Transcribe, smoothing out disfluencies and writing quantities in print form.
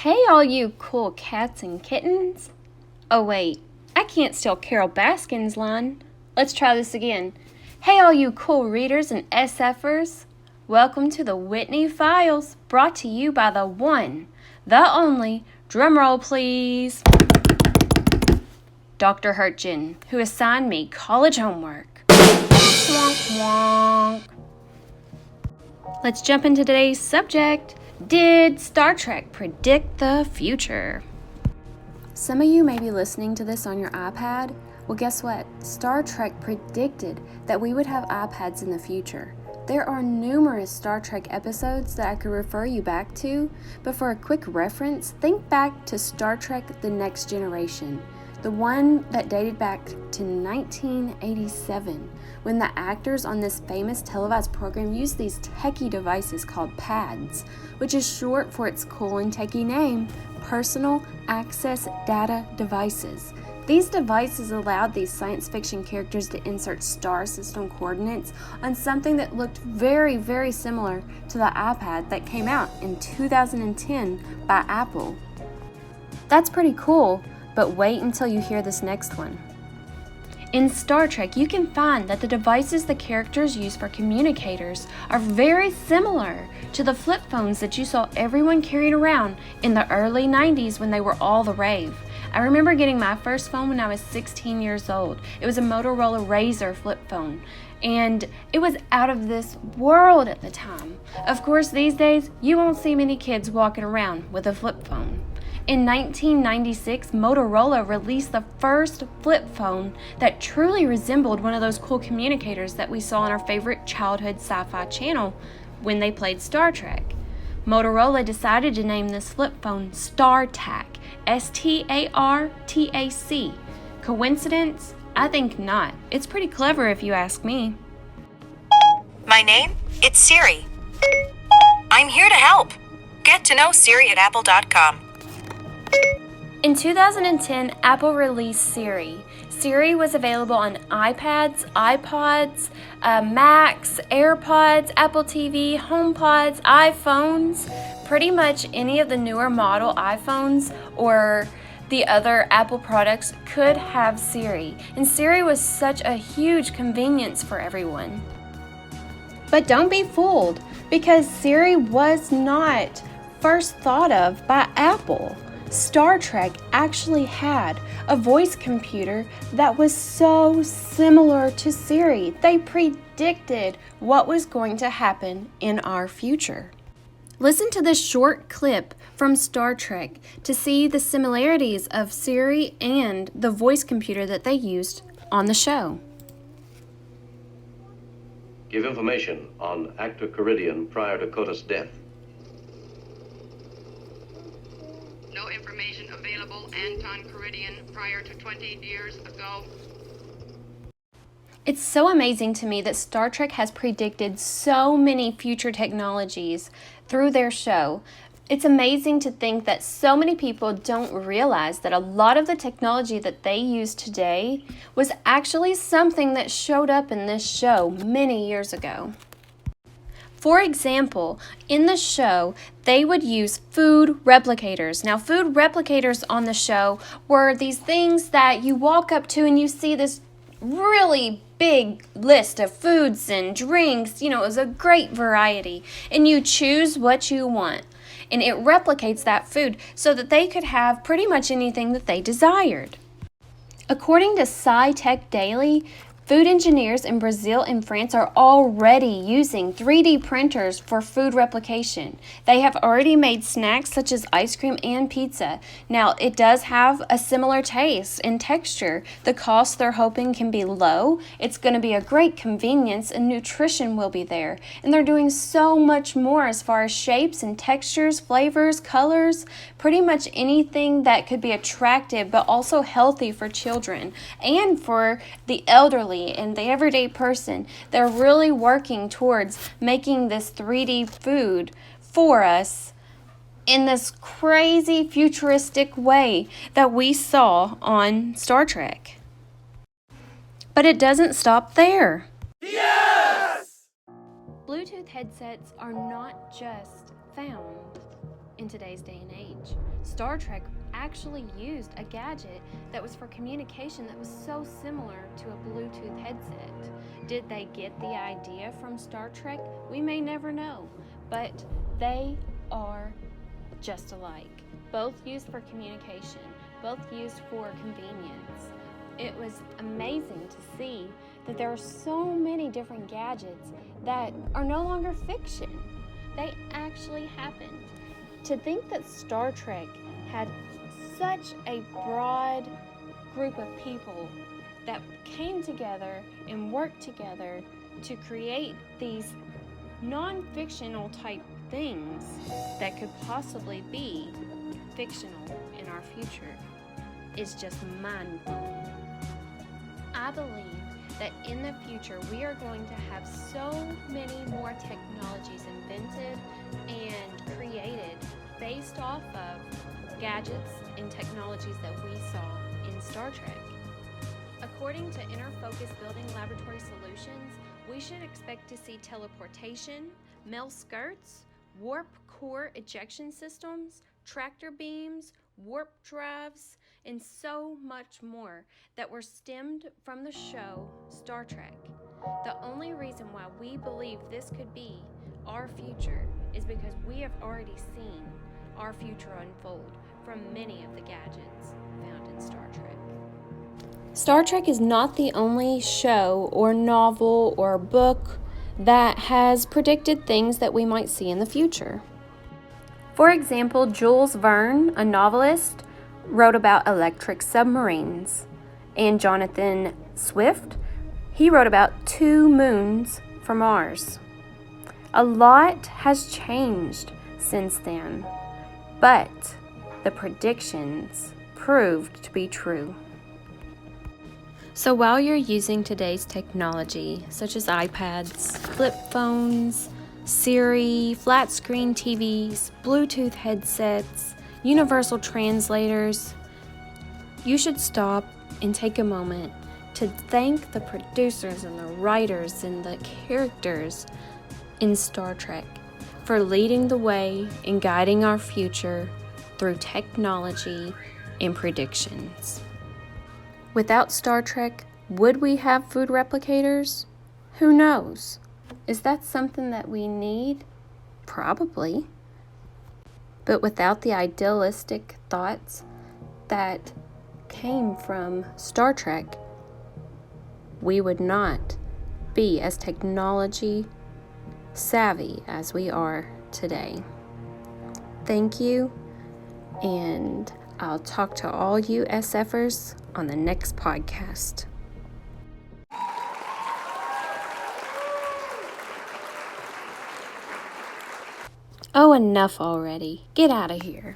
Hey, all you cool cats and kittens. Oh, wait, I can't steal Carol Baskin's line. Let's try this again. Hey, all you cool readers and SFers. Welcome to the Whitney Files, brought to you by the one, the only, drumroll please, Dr. Hurtgen, who assigned me college homework. Wonk, wonk. Let's jump into today's subject. Did Star Trek predict the future? Some of you may be listening to this on your iPad. Well, guess what? Star Trek predicted that we would have iPads in the future. There are numerous Star Trek episodes that I could refer you back to, but for a quick reference, think back to Star Trek The Next Generation, the one that dated back to 1987, when the actors on this famous televised program used these techie devices called PADs, which is short for its cool and techie name, Personal Access Data Devices. These devices allowed these science fiction characters to insert star system coordinates on something that looked very, very similar to the iPad that came out in 2010 by Apple. That's pretty cool, but wait until you hear this next one. In Star Trek, you can find that the devices the characters use for communicators are very similar to the flip phones that you saw everyone carrying around in the early 90s when they were all the rave. I remember getting my first phone when I was 16 years old. It was a Motorola Razr flip phone, and it was out of this world at the time. Of course, these days, you won't see many kids walking around with a flip phone. In 1996, Motorola released the first flip phone that truly resembled one of those cool communicators that we saw on our favorite childhood sci-fi channel when they played Star Trek. Motorola decided to name this flip phone StarTAC, StarTAC. Coincidence? I think not. It's pretty clever if you ask me. My name? It's Siri. I'm here to help. Get to know Siri at apple.com. In 2010, Apple released Siri. Siri was available on iPads, iPods, Macs, AirPods, Apple TV, HomePods, iPhones. Pretty much any of the newer model iPhones or the other Apple products could have Siri. And Siri was such a huge convenience for everyone. But don't be fooled, because Siri was not first thought of by Apple. Star Trek actually had a voice computer that was so similar to Siri. They predicted what was going to happen in our future. Listen to this short clip from Star Trek to see the similarities of Siri and the voice computer that they used on the show. Give information on Actor Caridian prior to Kota's death. No information available. Anton Caridian prior to 20 years ago. It's so amazing to me that Star Trek has predicted so many future technologies through their show. It's amazing to think that so many people don't realize that a lot of the technology that they use today was actually something that showed up in this show many years ago. For example, in the show, they would use food replicators. Now, food replicators on the show were these things that you walk up to and you see this really big list of foods and drinks. You know, it was a great variety. And you choose what you want. And it replicates that food so that they could have pretty much anything that they desired. According to SciTech Daily, food engineers in Brazil and France are already using 3D printers for food replication. They have already made snacks such as ice cream and pizza. Now, it does have a similar taste and texture. The cost they're hoping can be low. It's going to be a great convenience, and nutrition will be there. And they're doing so much more as far as shapes and textures, flavors, colors, pretty much anything that could be attractive but also healthy for children and for the elderly and the everyday person. They're really working towards making this 3D food for us in this crazy futuristic way that we saw on Star Trek. But it doesn't stop there. Yes! Bluetooth headsets are not just found in today's day and age. Star Trek actually used a gadget that was for communication that was so similar to a Bluetooth headset. Did they get the idea from Star Trek? We may never know, but they are just alike. Both used for communication, both used for convenience. It was amazing to see that there are so many different gadgets that are no longer fiction. They actually happened. To think that Star Trek had such a broad group of people that came together and worked together to create these non-fictional type things that could possibly be fictional in our future is just mind-blowing. I believe that in the future we are going to have so many more technologies invented and created based off of gadgets and technologies that we saw in Star Trek. According to Inner Focus Building Laboratory Solutions, we should expect to see teleportation, male skirts, warp core ejection systems, tractor beams, warp drives, and so much more that were stemmed from the show Star Trek. The only reason why we believe this could be our future is because we have already seen our future unfold from many of the gadgets found in Star Trek. Star Trek is not the only show or novel or book that has predicted things that we might see in the future. For example, Jules Verne, a novelist, wrote about electric submarines. And Jonathan Swift, he wrote about 2 moons for Mars. A lot has changed since then, but the predictions proved to be true. So while you're using today's technology, such as iPads, flip phones, Siri, flat screen TVs, Bluetooth headsets, universal translators, you should stop and take a moment to thank the producers and the writers and the characters in Star Trek for leading the way and guiding our future through technology and predictions. Without Star Trek, would we have food replicators? Who knows? Is that something that we need? Probably. But without the idealistic thoughts that came from Star Trek, we would not be as technology savvy as we are today. Thank you, and I'll talk to all you SFers on the next podcast. Oh, enough already. Get out of here.